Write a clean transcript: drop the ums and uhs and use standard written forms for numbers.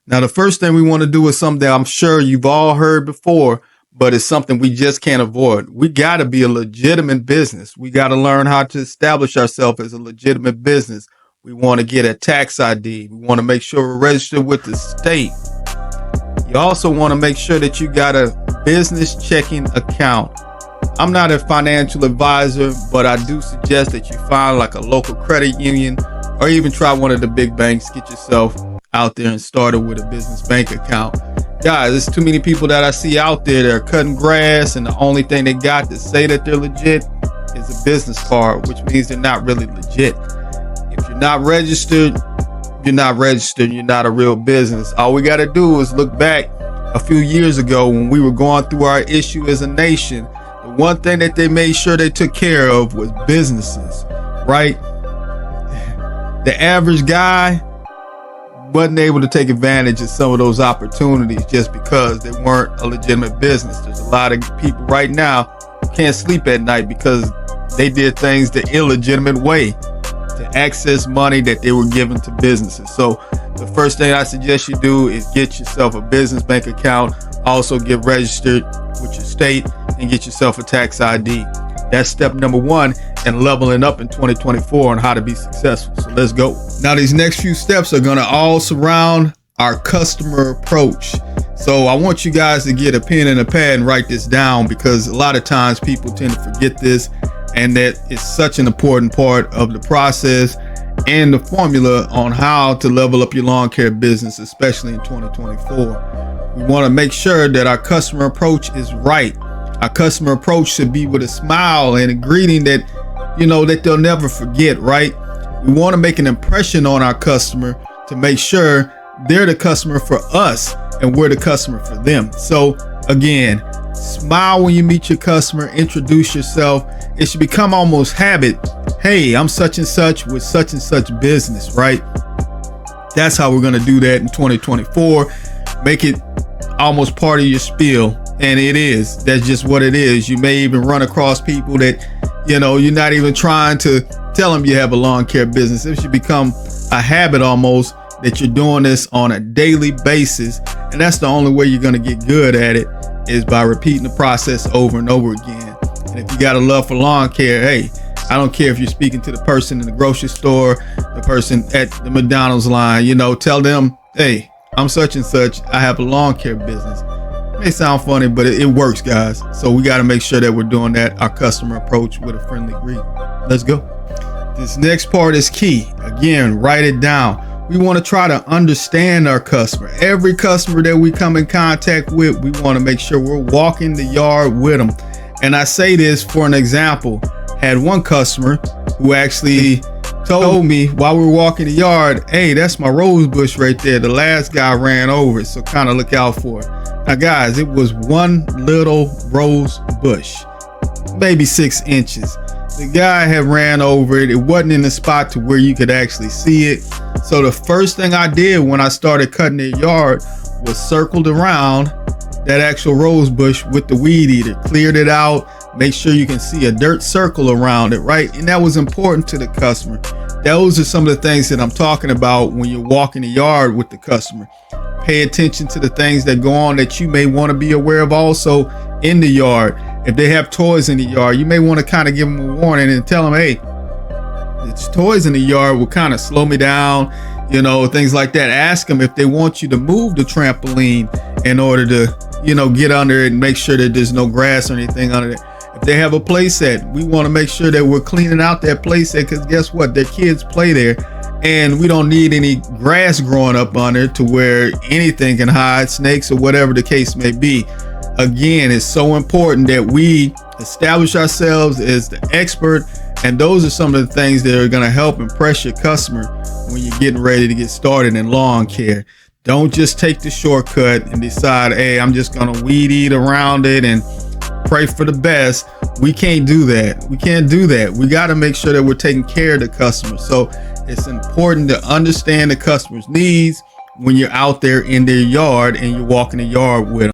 Now, the first thing we want to do is something that I'm sure you've all heard before, but it's something we just can't avoid. We got to be a legitimate business. We got to learn how to establish ourselves as a legitimate business. We want to get a tax ID. We want to make sure we're registered with the state. You also want to make sure that you got a business checking account. I'm not a financial advisor, but I do suggest that you find like a local credit union or even try one of the big banks. Get yourself out there and started with a business bank account. Guys, there's too many people that I see out there that are cutting grass, and the only thing they got to say that they're legit is a business card, which means they're not really legit. If you're not registered, you're not registered. You're not a real business. All we got to do is look back a few years ago when we were going through our issue as a nation. The one thing that they made sure they took care of was businesses, right? The average guy wasn't able to take advantage of some of those opportunities just because they weren't a legitimate business. There's a lot of people right now who can't sleep at night because they did things the illegitimate way to access money that they were given to businesses. So the first thing I suggest you do is get yourself a business bank account. Also get registered with your state and get yourself a tax ID. That's step number one in leveling up in 2024 on how to be successful. So let's go. Now, these next few steps are going to all surround our customer approach. So I want you guys to get a pen and a pad and write this down, because a lot of times people tend to forget this, and that is such an important part of the process and the formula on how to level up your lawn care business, especially in 2024. We want to make sure that our customer approach is right. Our customer approach should be with a smile and a greeting that, that they'll never forget, right? We want to make an impression on our customer to make sure they're the customer for us and we're the customer for them. So again, smile when you meet your customer, introduce yourself. It should become almost habit. Hey, I'm such and such with such and such business, right? That's how we're going to do that in 2024. Make it almost part of your spiel. And it is. That's just what it is. You may even run across people that, you're not even trying to tell them you have a lawn care business. It should become a habit almost that you're doing this on a daily basis. And that's the only way you're going to get good at it, is by repeating the process over and over again. And if you got a love for lawn care, hey, I don't care if you're speaking to the person in the grocery store, the person at the McDonald's line, tell them, hey, I'm such and such. I have a lawn care business. It may sound funny, but it works, guys. So we got to make sure that we're doing that, our customer approach, with a friendly greeting. Let's go. This next part is key. Again, write it down. We want to try to understand our customer. Every customer that we come in contact with, we want to make sure we're walking the yard with them. And I say this for an example. Had one customer who actually told me while we were walking the yard, hey, that's my rose bush right there. The last guy ran over it, so kind of look out for it. Now, guys, it was one little rose bush, maybe 6 inches. The guy had ran over it. It wasn't in the spot to where you could actually see it. So the first thing I did when I started cutting the yard was circled around that actual rose bush with the weed eater, cleared it out, make sure you can see a dirt circle around it, right? And that was important to the customer. Those are some of the things that I'm talking about when you're walking the yard with the customer. Pay attention to the things that go on that you may want to be aware of also in the yard. If they have toys in the yard, you may want to kind of give them a warning and tell them, hey, it's toys in the yard will kind of slow me down, things like that. Ask them if they want you to move the trampoline in order to, get under it and make sure that there's no grass or anything under it. If they have a play set, we want to make sure that we're cleaning out that play set, because guess what? Their kids play there. And we don't need any grass growing up on it to where anything can hide, snakes or whatever the case may be. Again, it's so important that we establish ourselves as the expert. And those are some of the things that are going to help impress your customer when you're getting ready to get started in lawn care. Don't just take the shortcut and decide, hey, I'm just going to weed eat around it and pray for the best. We can't do that. We can't do that. We got to make sure that we're taking care of the customer. So it's important to understand the customer's needs when you're out there in their yard and you're walking the yard with them.